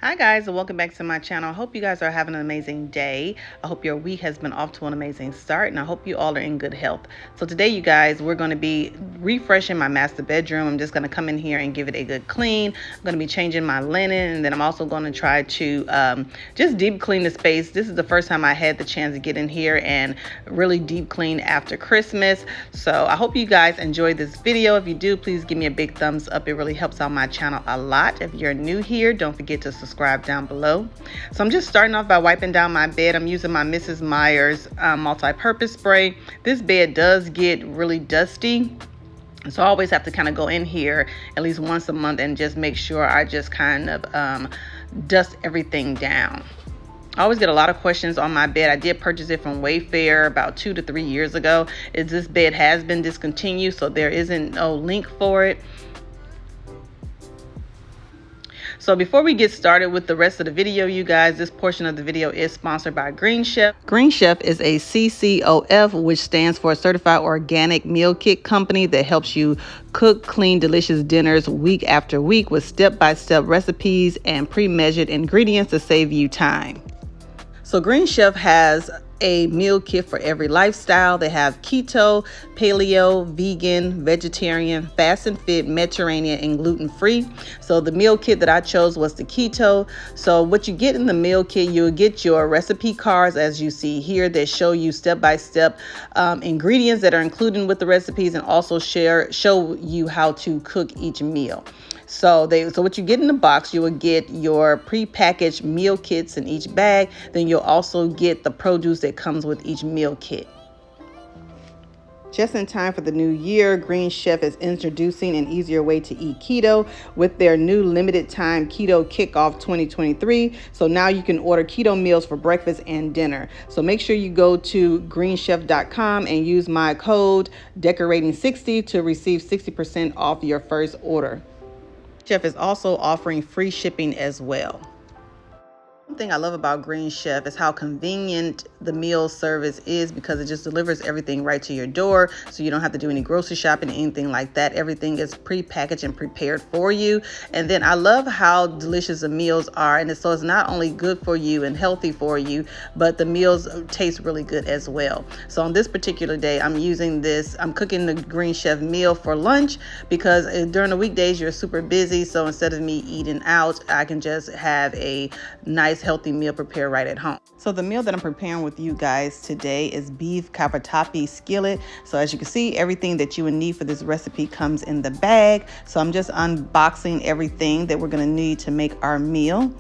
Hi guys, and welcome back to my channel. I hope you guys are having an amazing day. I hope your week has been off to an amazing start, and I hope you all are in good health. So today, you guys, we're going to be refreshing my master bedroom. I'm just going to come in here and give it a good clean. I'm going to be changing my linen, and then I'm also going to try to just deep clean the space. This is the first time I had the chance to get in here and really deep clean after Christmas. So I hope you guys enjoyed this video. If you do, please give me a big thumbs up. It really helps out my channel a lot. If you're new here, don't forget to subscribe down below. So I'm just starting off by wiping down my bed. I'm using my Mrs. Meyer's multi-purpose spray. This bed does get really dusty, so I always have to kind of go in here at least once a month and just make sure I just kind of dust everything down. I always get a lot of questions on my bed. I did purchase it from Wayfair about 2 to 3 years ago. This bed has been discontinued, so there isn't no link for it. So before we get started with the rest of the video, you guys, this portion of the video is sponsored by Green Chef. Green Chef is a CCOF, which stands for Certified Organic Meal Kit company that helps you cook clean, delicious dinners week after week with step-by-step recipes and pre-measured ingredients to save you time. So Green Chef has a meal kit for every lifestyle. They have keto, paleo, vegan, vegetarian, fast and fit, Mediterranean, and gluten-free. So the meal kit that I chose was the keto. So what you get in the meal kit, you'll get your recipe cards, as you see here, that show you step-by-step ingredients that are included with the recipes, and also show you how to cook each meal. So what you get in the box, you will get your pre-packaged meal kits in each bag. Then you'll also get the produce that comes with each meal kit. Just in time for the new year, Green Chef is introducing an easier way to eat keto with their new limited time Keto Kickoff 2023. So now you can order keto meals for breakfast and dinner. So make sure you go to greenchef.com and use my code decorating60 to receive 60% off your first order. Chef is also offering free shipping as well. One thing I love about Green Chef is how convenient the meal service is, because it just delivers everything right to your door, so you don't have to do any grocery shopping, anything like that. Everything is pre-packaged and prepared for you. And then I love how delicious the meals are, and so it's not only good for you and healthy for you, but the meals taste really good as well. So on this particular day, I'm cooking the Green Chef meal for lunch, because during the weekdays you're super busy. So instead of me eating out, I can just have a nice healthy meal prepared right at home. So the meal that I'm preparing with you guys today is beef cavatappi skillet. So as you can see, everything that you would need for this recipe comes in the bag. So I'm just unboxing everything that we're going to need to make our meal.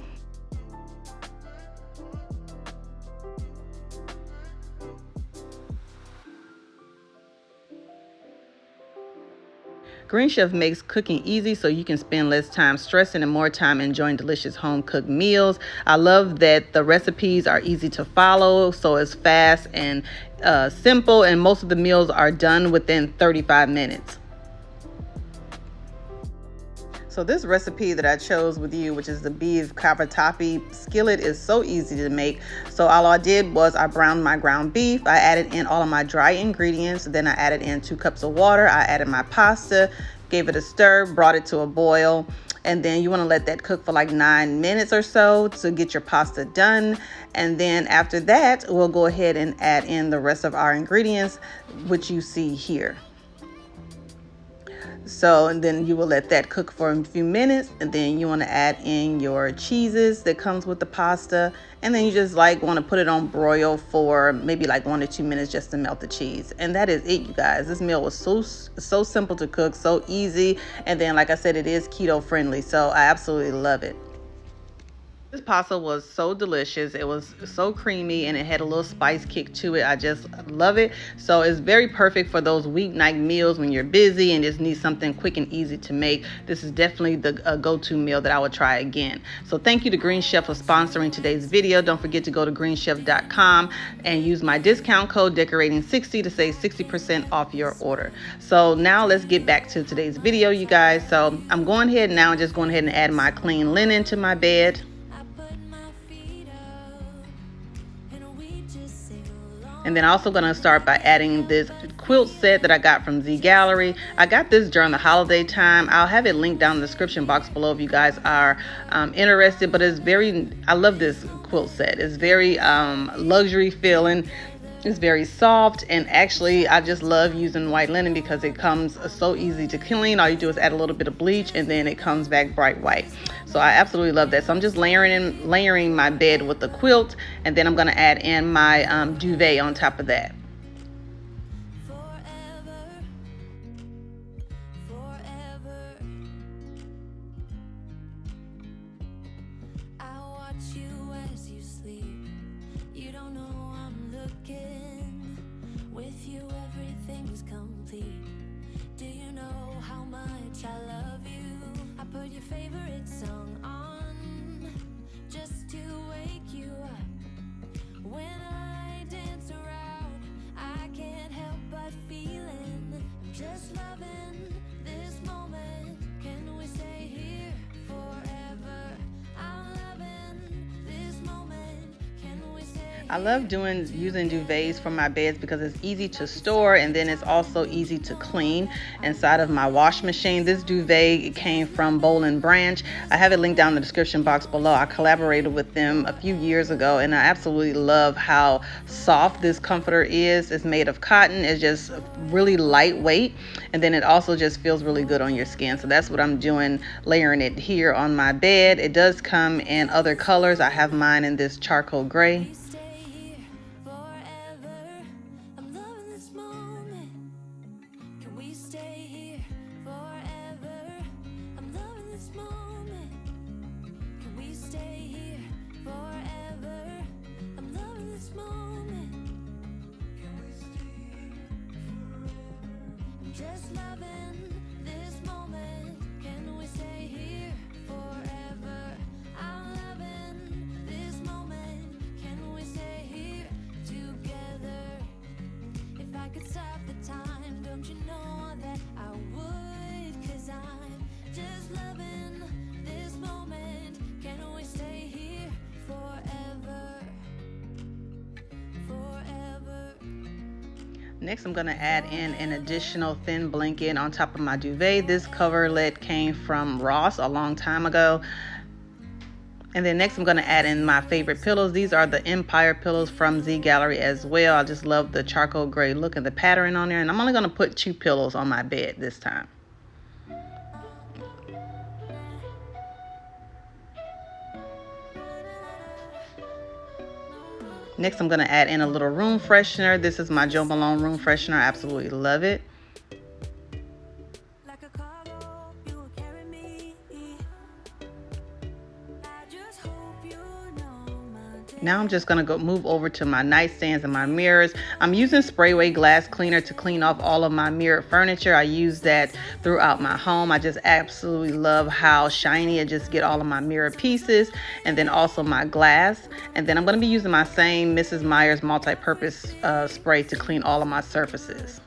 Green Chef makes cooking easy so you can spend less time stressing and more time enjoying delicious home-cooked meals. I love that the recipes are easy to follow, so it's fast and simple, and most of the meals are done within 35 minutes. So this recipe that I chose with you, which is the beef cavatappi skillet, is so easy to make. So all I did was I browned my ground beef. I added in all of my dry ingredients. Then I added in 2 cups of water. I added my pasta, gave it a stir, brought it to a boil. And then you want to let that cook for like 9 minutes or so to get your pasta done. And then after that, we'll go ahead and add in the rest of our ingredients, which you see here. So, and then you will let that cook for a few minutes, and then you want to add in your cheeses that comes with the pasta, and then you just want to put it on broil for maybe 1 to 2 minutes just to melt the cheese. And that is it, you guys. This meal was so simple to cook, so easy, and then like I said, it is keto friendly, so I absolutely love it. This pasta was so delicious. It was so creamy, and it had a little spice kick to it. I just love it. So it's very perfect for those weeknight meals when you're busy and just need something quick and easy to make. This is definitely the go-to meal that I would try again. So thank you to Green Chef for sponsoring today's video. Don't forget to go to greenchef.com and use my discount code decorating60 to save 60% off your order. So now let's get back to today's video, you guys. So I'm going ahead now and just going ahead and add my clean linen to my bed. And then also going to start by adding this quilt set that I got from Z Gallery. I got this during the holiday time. I'll have it linked down in the description box below if you guys are interested. But I love this quilt set. It's very luxury feeling. It's very soft, and actually I just love using white linen because it comes so easy to clean. All you do is add a little bit of bleach and then it comes back bright white. So I absolutely love that. So I'm just layering my bed with the quilt, and then I'm going to add in my duvet on top of that. I love using duvets for my beds because it's easy to store, and then it's also easy to clean inside of my wash machine. This duvet came from Boll and Branch. I have it linked down in the description box below. I collaborated with them a few years ago, and I absolutely love how soft this comforter is. It's made of cotton. It's just really lightweight, and then it also just feels really good on your skin. So that's what I'm doing, layering it here on my bed. It does come in other colors. I have mine in this charcoal gray. Just loving this moment. Can we stay here forever? I'm loving this moment. Can we stay here together? If I could stop the time, don't you know that I would? 'Cause I'm just loving this moment. Can we stay here forever? Forever. Next, I'm going to add in an additional thin blanket on top of my duvet. This coverlet came from Ross a long time ago. And then next, I'm going to add in my favorite pillows. These are the Empire pillows from Z Gallery as well. I just love the charcoal gray look and the pattern on there. And I'm only going to put 2 pillows on my bed this time. Next, I'm going to add in a little room freshener. This is my Jo Malone room freshener. I absolutely love it. Now I'm just going to move over to my nightstands and my mirrors. I'm using Sprayway glass cleaner to clean off all of my mirrored furniture. I use that throughout my home. I just absolutely love how shiny it just get all of my mirror pieces, and then also my glass. And then I'm going to be using my same Mrs. Meyer's multi-purpose spray to clean all of my surfaces.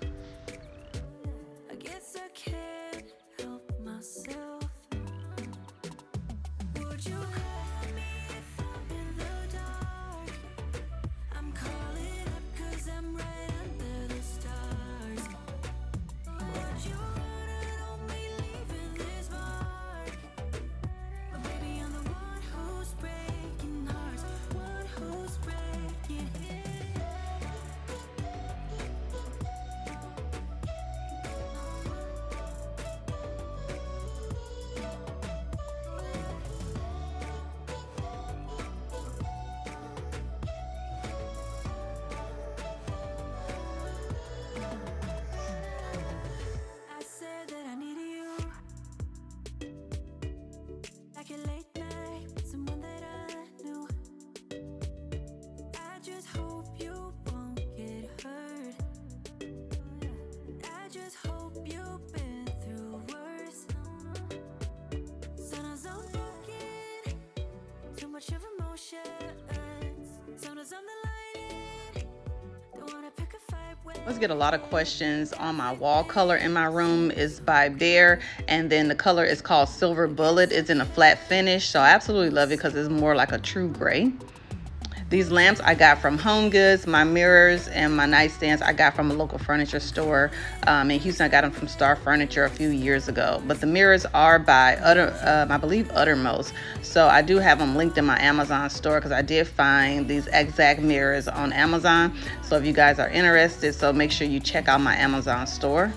Let's get a lot of questions on my wall color in my room. Is by Bear, and then the color is called Silver Bullet. It's in a flat finish, so I absolutely love it because it's more like a true gray. These lamps I got from Home Goods. My mirrors and my nightstands I got from a local furniture store in Houston. I got them from Star Furniture a few years ago. But the mirrors are by I believe Uttermost. So I do have them linked in my Amazon store because I did find these exact mirrors on Amazon. So if you guys are interested, so make sure you check out my Amazon store.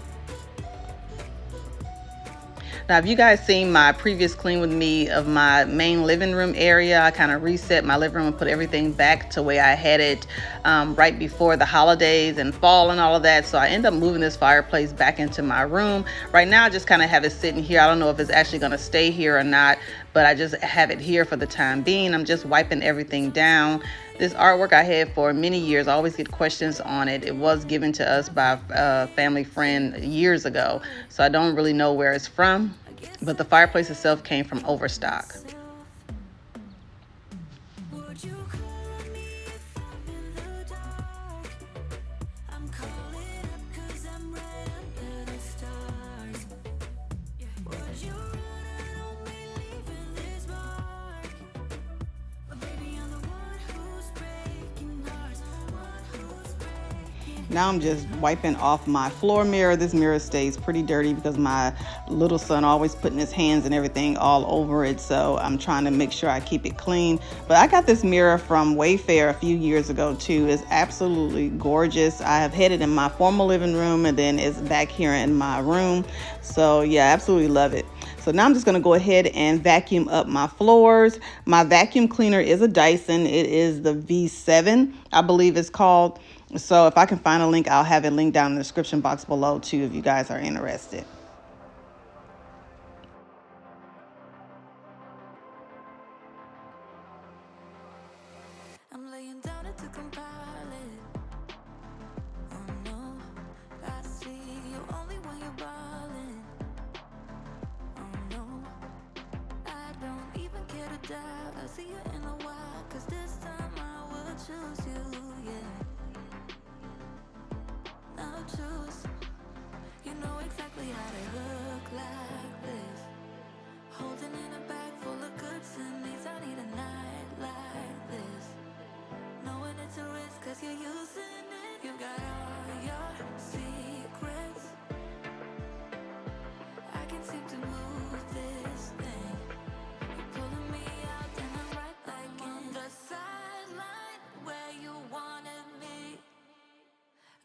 Now, if you guys seen my previous clean with me of my main living room area, I kind of reset my living room and put everything back to where I had it right before the holidays and fall and all of that. So I end up moving this fireplace back into my room. Right now, I just kind of have it sitting here. I don't know if it's actually going to stay here or not, but I just have it here for the time being. I'm just wiping everything down. This artwork I had for many years. I always get questions on it. It was given to us by a family friend years ago, so I don't really know where it's from, but the fireplace itself came from Overstock. Would you call me if I'm in the dark? I'm calling up 'cause I'm right under the stars. Would you run on me leaving this mark? But baby, I'm the one who's breaking hearts, one who's breaking. Now I'm just wiping off my floor mirror. This mirror stays pretty dirty because my little son always putting his hands and everything all over it. So I'm trying to make sure I keep it clean. But I got this mirror from Wayfair a few years ago too. It's absolutely gorgeous. I have had it in my formal living room and then it's back here in my room. So yeah, absolutely love it. So now I'm just going to go ahead and vacuum up my floors. My vacuum cleaner is a Dyson. It is the V7, I believe it's called. So if I can find a link, I'll have it linked down in the description box below too if you guys are interested. I'm laying down to compile it. Oh no, I see you only when you're ballin'. Oh no, I don't even care to doubt. I'll see you in a while, 'cause this time I will choose you, yeah. I'll choose. You know exactly how to look like this. Holding in a bag full of goods and needs. I need a night like this. Knowing it's a risk 'cause you're using it. You got all your secrets. I can't seem to move this thing. You're pulling me out and I'm right back in the sideline where you wanted me.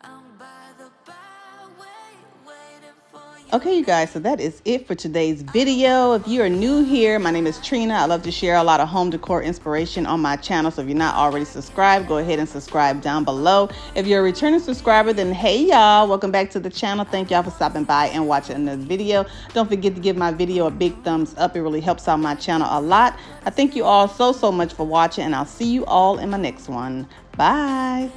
I'm by the byway waiting for you. Okay, you guys, so that is it for today's video. If you are new here, my name is Trina. I love to share a lot of home decor inspiration on my channel. So if you're not already subscribed, go ahead and subscribe down below. If you're a returning subscriber, then hey y'all, welcome back to the channel. Thank y'all for stopping by and watching another video. Don't forget to give my video a big thumbs up. It really helps out my channel a lot. I thank you all so much for watching, and I'll see you all in my next one. Bye.